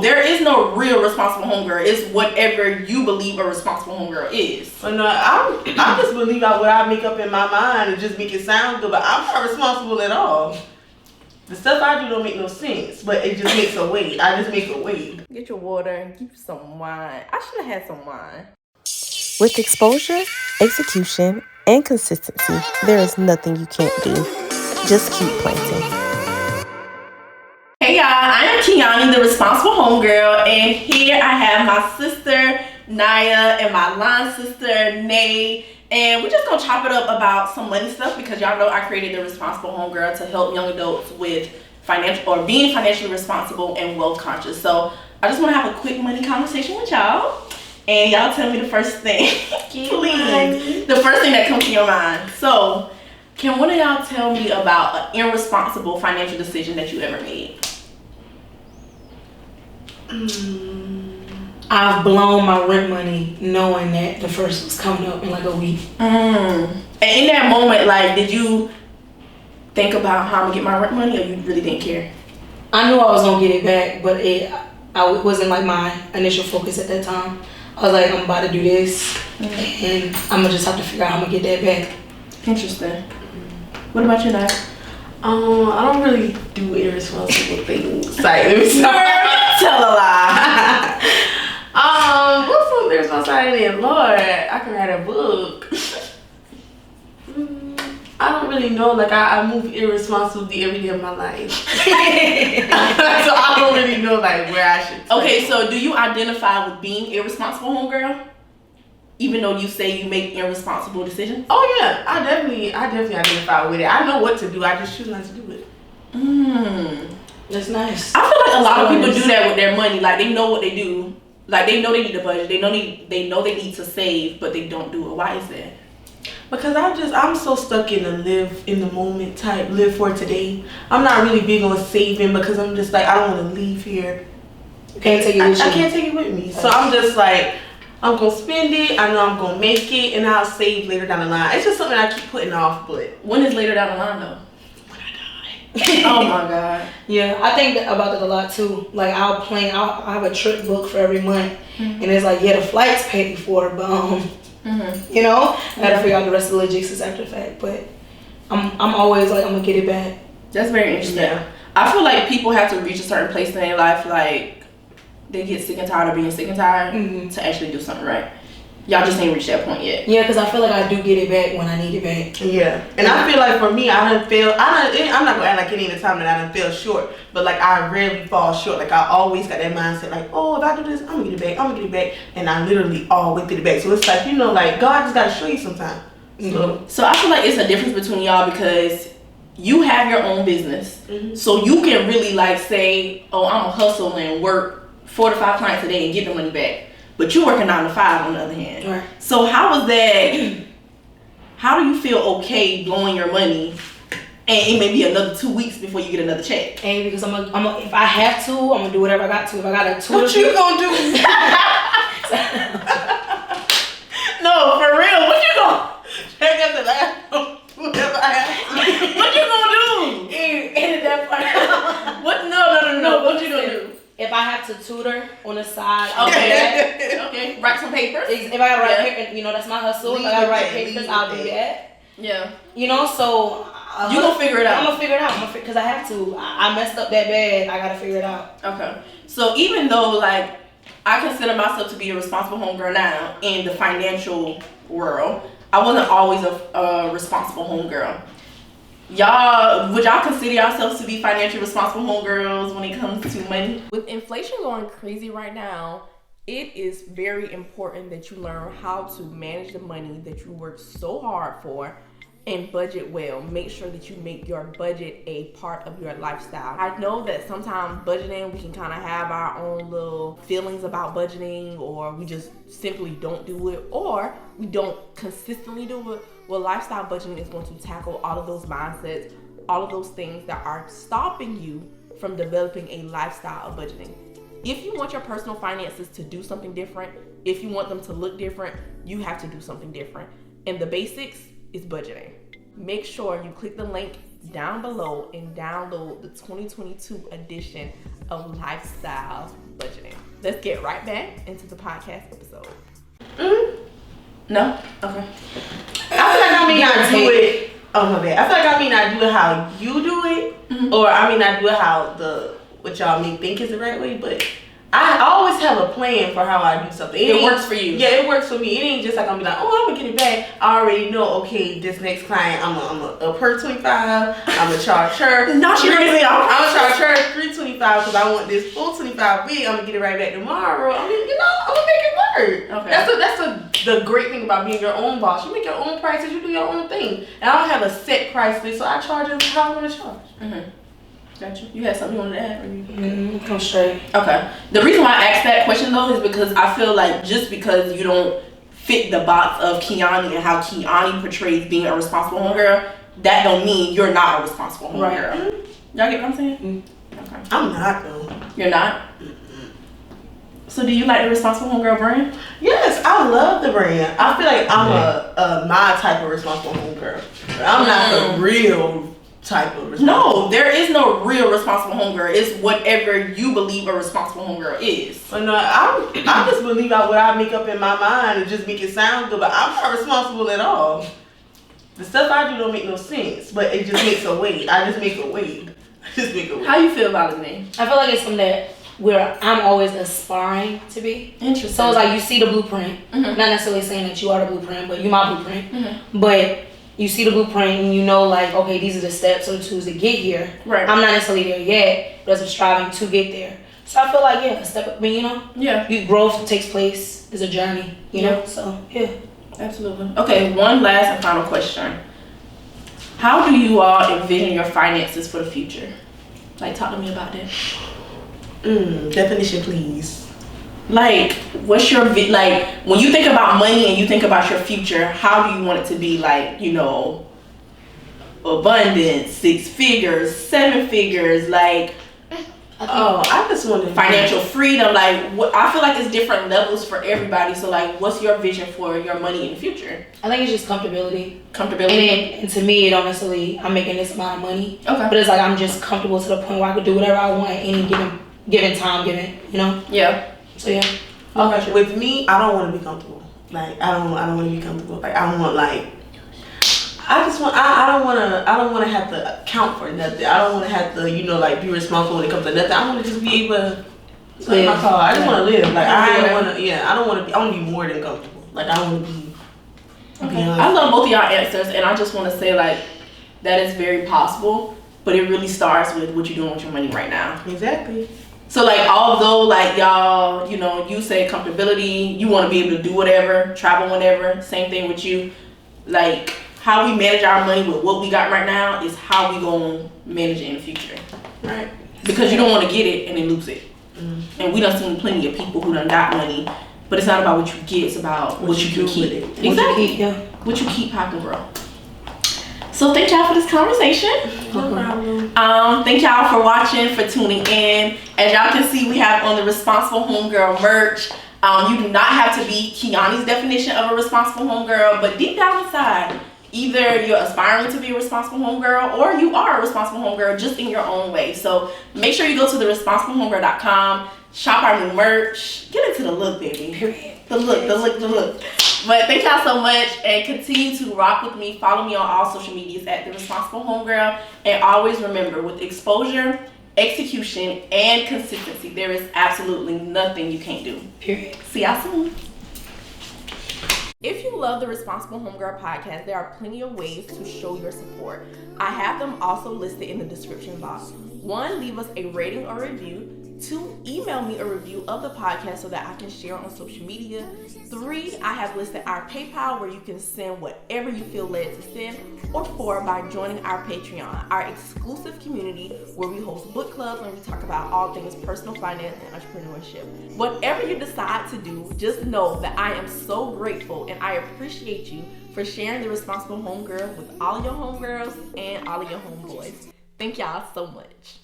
There is no real responsible homegirl. It's whatever you believe a responsible homegirl is. But no, I just believe what I make up in my mind and just make it sound good. But I'm not responsible at all. The stuff I do don't make no sense, but it just makes a way. I just make a way. Get your water and keep some wine. I should have had some wine. With exposure, execution, and consistency, there is nothing you can't do. Just keep planting. Hey y'all, I am Kiani, the responsible homegirl, and here I have my sister Naya and my line sister Nay, and we're just gonna chop it up about some money stuff because y'all know I created the Responsible Homegirl to help young adults with financial or being financially responsible and wealth conscious. So I just want to have a quick money conversation with y'all, and y'all tell me the first thing, please. The first thing that comes to your mind. So, can one of y'all tell me about an irresponsible financial decision that you ever made? I've blown my rent money knowing that the first was coming up in like a week. And in that moment, like, did you think about how I'm gonna get my rent money, or you really didn't care? I knew I was gonna get it back, but it wasn't like my initial focus at that time. I was like, I'm about to do this, and I'm gonna just have to figure out how I'm gonna get that back. Interesting. What about you, Nat? I don't really do irresponsible things. Like, let me stop. Tell a lie. What's some irresponsibility? Lord, I can write a book. I don't really know. Like, I move irresponsibly every day of my life. So I don't really know, like, where I should. Okay, so do you identify with being irresponsible, homegirl? Even though you say you make irresponsible decisions? Oh yeah, I definitely identify with it. I know what to do. I just choose not to do it. That's nice. I feel like a lot of people do that with their money. Like, they know what they do. Like, they know they need to budget. They know they need to save, but they don't do it. Why is that? Because I'm so stuck in the live in the moment type, live for today. I'm not really big on saving because I'm just like, I don't want to leave here. You can't take it with you. I can't take it with me. So I'm just like, I'm going to spend it. I know I'm going to make it, and I'll save later down the line. It's just something I keep putting off, but... When is later down the line, though? When I die. Oh, my God. Yeah, I think about that a lot, too. Like, I'll have a trip booked for every month, and it's like, yeah, the flight's paid for, but, you know? I gotta figure out the rest of the logistics after the fact, but I'm always like, I'm going to get it back. That's very interesting. Yeah. I feel like people have to reach a certain place in their life, like, they get sick and tired of being sick and tired to actually do something right. Y'all just ain't reached that point yet. Yeah, because I feel like I do get it back when I need it back. Yeah. And I feel like for me, I'm not going to act like any of the time that I done fell short, but like I rarely fall short. Like I always got that mindset like, oh, if I do this, I'm going to get it back. And I literally always get it back. So it's like, you know, like God just got to show you sometimes. So I feel like it's a difference between y'all because you have your own business. So you can really like say, oh, I'm going to hustle and work 4 to 5 clients a day and get the money back. But you working 9 to 5 on the other hand. Right. So how do you feel okay blowing your money and it may be another 2 weeks before you get another check? Hey, because I'm if I have to, I'm gonna do whatever I got to. If I got to tutor. What you gonna do? No, for real. What you gonna? Whatever I have to. What you gonna do? Edit that part. What? No. What you gonna do? If I have to tutor on the side, okay, write some papers. If I gotta write papers, you know, that's my hustle. If I gotta write papers, I'll do that. Yeah. You know, so you gonna figure it out. I'm gonna figure it out. Because I have to. I messed up that bad. I gotta figure it out. Okay. So even though like I consider myself to be a responsible homegirl now in the financial world, I wasn't always a responsible homegirl. Would y'all consider yourselves to be financially responsible homegirls when it comes to money? With inflation going crazy right now, it is very important that you learn how to manage the money that you work so hard for and budget well. Make sure that you make your budget a part of your lifestyle. I know that sometimes budgeting, we can kind of have our own little feelings about budgeting, or we just simply don't do it, or we don't consistently do it. Well, lifestyle budgeting is going to tackle all of those mindsets, all of those things that are stopping you from developing a lifestyle of budgeting. If you want your personal finances to do something different, if you want them to look different, you have to do something different. And the basics is budgeting. Make sure you click the link down below and download the 2022 edition of Lifestyle Budgeting. Let's get right back into the podcast episode. No? Okay. I feel like I may not do it. Oh my bad. I feel like I may not do it how you do it, or I may not do it how what y'all may think is the right way, but I always have a plan for how I do something. It works for you. Yeah, it works for me. It ain't just like I'm gonna be like, oh, I'm gonna get it back. I already know, okay, this next client, I'm gonna up her 25. I'm gonna charge her. Not sure anything. I'm gonna charge her $325 because I want this full 25 big. I'm gonna get it right back tomorrow. I mean, I'm gonna make it work. Okay. That's the great thing about being your own boss. You make your own prices. You do your own thing. And I don't have a set price list, so I charge them how I want to charge. Got you. You had something you wanted to add? Come straight. Okay. The reason why I asked that question though is because I feel like just because you don't fit the box of Kiani and how Kiani portrays being a responsible homegirl, that don't mean you're not a responsible homegirl. Right. Y'all get what I'm saying? Okay. I'm not though. You're not? So do you like the Responsible Homegirl brand? Yes, I love the brand. I feel like I'm my type of responsible homegirl. I'm not the real type of responsible. No, there is no real responsible homegirl. It's whatever you believe a responsible homegirl is. But no, I just believe what I make up in my mind and just make it sound good. But I'm not responsible at all. The stuff I do don't make no sense, but it just makes a way. I just make a way. How you feel about it, man? I feel like it's something that where I'm always aspiring to be. Interesting. So it's like you see the blueprint. Not necessarily saying that you are the blueprint, but you're my blueprint. But you see the blueprint and you know, like, okay, these are the steps or the tools to get here. Right. I'm not necessarily there yet, but I'm striving to get there. So I feel like, a step up, you know? Yeah. Growth takes place. It's a journey, you know? So, yeah. Absolutely. Okay, one last and final question. How do you all envision your finances for the future? Like, talk to me about that. Definition, please. Like, what's your like when you think about money and you think about your future? How do you want it to be? Like, you know, abundance, 6 figures, 7 figures, like. I just want to financial freedom. Like, I feel like it's different levels for everybody. So, like, what's your vision for your money in the future? I think it's just comfortability. Comfortability. And to me, it don't necessarily I'm making this amount of money. Okay. But it's like I'm just comfortable to the point where I could do whatever I want at any given time, you know. Yeah. So yeah. Okay. With me, I don't want to be comfortable. Like I don't want to be comfortable. Like I don't want I don't want to have to account for nothing. I don't want to have to, like be responsible when it comes to nothing. I want to just be able to live my car. I just want to live. Like I want to be more than comfortable. Like I want to be. Okay. I love both of y'all answers, and I just want to say like that is very possible, but it really starts with what you're doing with your money right now. Exactly. So like although like y'all, you say comfortability, you want to be able to do whatever, travel whenever. Same thing with you, like. How we manage our money with what we got right now is how we gonna manage it in the future, right? Because you don't want to get it and then lose it. Mm-hmm. And we done seen plenty of people who done got money, but it's not about what you get; it's about what you can keep. Exactly. What you keep, popping, bro. So thank y'all for this conversation. No problem. Thank y'all for watching, for tuning in. As y'all can see, we have on the Responsible Homegirl merch. You do not have to be Kiani's definition of a responsible homegirl, but deep down inside. Either you're aspiring to be a responsible homegirl or you are a responsible homegirl just in your own way. So make sure you go to the responsiblehomegirl.com, shop our new merch, get into the look, baby. The look. But thank y'all so much and continue to rock with me. Follow me on all social medias at The Responsible Homegirl. And always remember, with exposure, execution, and consistency, there is absolutely nothing you can't do. Period. See y'all soon. If you love the Responsible Homegirl podcast, there are plenty of ways to show your support. I have them also listed in the description box. 1, leave us a rating or review. 2, email me a review of the podcast so that I can share on social media. 3, I have listed our PayPal where you can send whatever you feel led to send. Or 4, by joining our Patreon, our exclusive community where we host book clubs and we talk about all things personal finance and entrepreneurship. Whatever you decide to do, just know that I am so grateful and I appreciate you for sharing the Responsible Homegirl with all of your homegirls and all of your homeboys. Thank y'all so much.